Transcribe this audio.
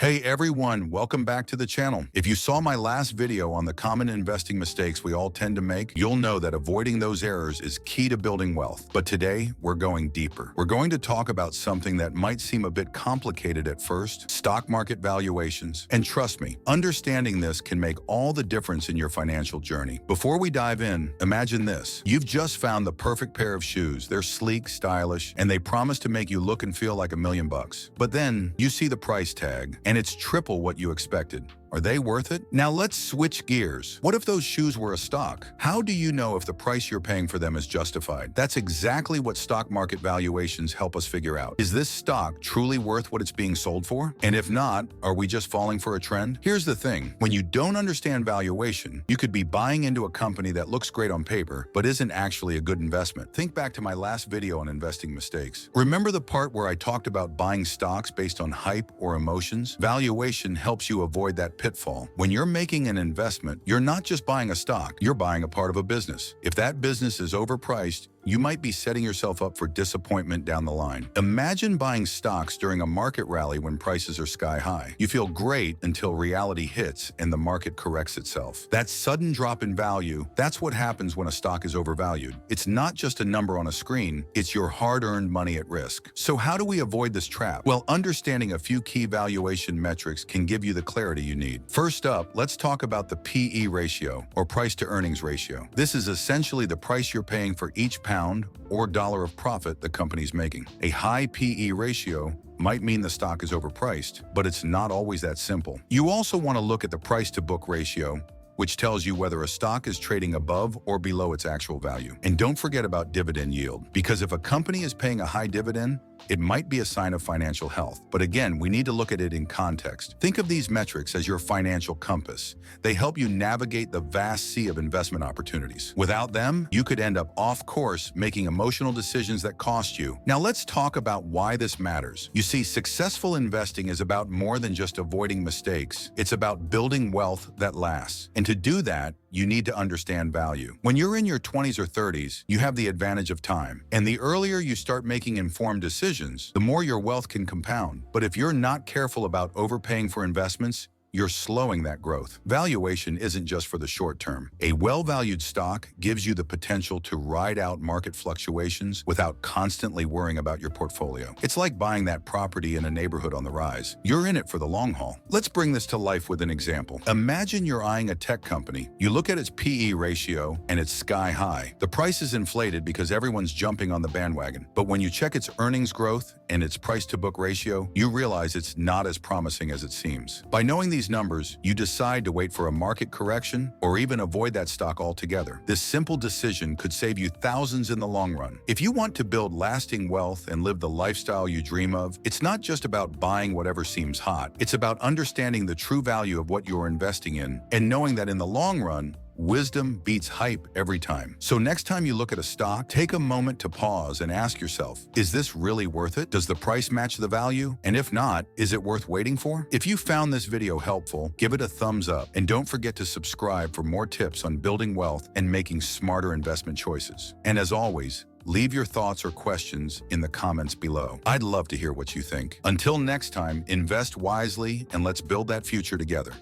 Hey everyone, welcome back to the channel. If you saw my last video on the common investing mistakes we all tend to make, you'll know that avoiding those errors is key to building wealth. But today, we're going deeper. We're going to talk about something that might seem a bit complicated at first, stock market valuations. And trust me, understanding this can make all the difference in your financial journey. Before we dive in, imagine this. You've just found the perfect pair of shoes. They're sleek, stylish, and they promise to make you look and feel like $1,000,000. But then, you see the price tag, and it's triple what you expected. Are they worth it? Now let's switch gears. What if those shoes were a stock? How do you know if the price you're paying for them is justified? That's exactly what stock market valuations help us figure out. Is this stock truly worth what it's being sold for? And if not, are we just falling for a trend? Here's the thing. When you don't understand valuation, you could be buying into a company that looks great on paper, but isn't actually a good investment. Think back to my last video on investing mistakes. Remember the part where I talked about buying stocks based on hype or emotions? Valuation helps you avoid that pitfall. When you're making an investment, you're not just buying a stock, you're buying a part of a business. If that business is overpriced, you might be setting yourself up for disappointment down the line. Imagine buying stocks during a market rally when prices are sky high. You feel great until reality hits and the market corrects itself. That sudden drop in value, that's what happens when a stock is overvalued. It's not just a number on a screen, it's your hard-earned money at risk. So how do we avoid this trap? Well, understanding a few key valuation metrics can give you the clarity you need. First up, let's talk about the PE ratio, or price-to-earnings ratio. This is essentially the price you're paying for each pound or dollar of profit the company's making. A high PE ratio might mean the stock is overpriced, but it's not always that simple. You also want to look at the price-to-book ratio, which tells you whether a stock is trading above or below its actual value. And don't forget about dividend yield, because if a company is paying a high dividend, it might be a sign of financial health. But again, we need to look at it in context. Think of these metrics as your financial compass. They help you navigate the vast sea of investment opportunities. Without them, you could end up off course, making emotional decisions that cost you. Now let's talk about why this matters. You see, successful investing is about more than just avoiding mistakes. It's about building wealth that lasts. And to do that, you need to understand value. When you're in your 20s or 30s, you have the advantage of time. And the earlier you start making informed decisions, the more your wealth can compound. But if you're not careful about overpaying for investments, you're slowing that growth. Valuation isn't just for the short term. A well-valued stock gives you the potential to ride out market fluctuations without constantly worrying about your portfolio. It's like buying that property in a neighborhood on the rise. You're in it for the long haul. Let's bring this to life with an example. Imagine you're eyeing a tech company. You look at its PE ratio and it's sky high. The price is inflated because everyone's jumping on the bandwagon. But when you check its earnings growth and its price-to-book ratio, you realize it's not as promising as it seems. By knowing these numbers, you decide to wait for a market correction or even avoid that stock altogether. This simple decision could save you thousands in the long run. If you want to build lasting wealth and live the lifestyle you dream of, it's not just about buying whatever seems hot. It's about understanding the true value of what you're investing in and knowing that in the long run, wisdom beats hype every time. So next time you look at a stock, take a moment to pause and ask yourself, is this really worth it? Does the price match the value? And if not, is it worth waiting for? If you found this video helpful, give it a thumbs up and don't forget to subscribe for more tips on building wealth and making smarter investment choices. And as always, leave your thoughts or questions in the comments below. I'd love to hear what you think. Until next time, invest wisely and let's build that future together.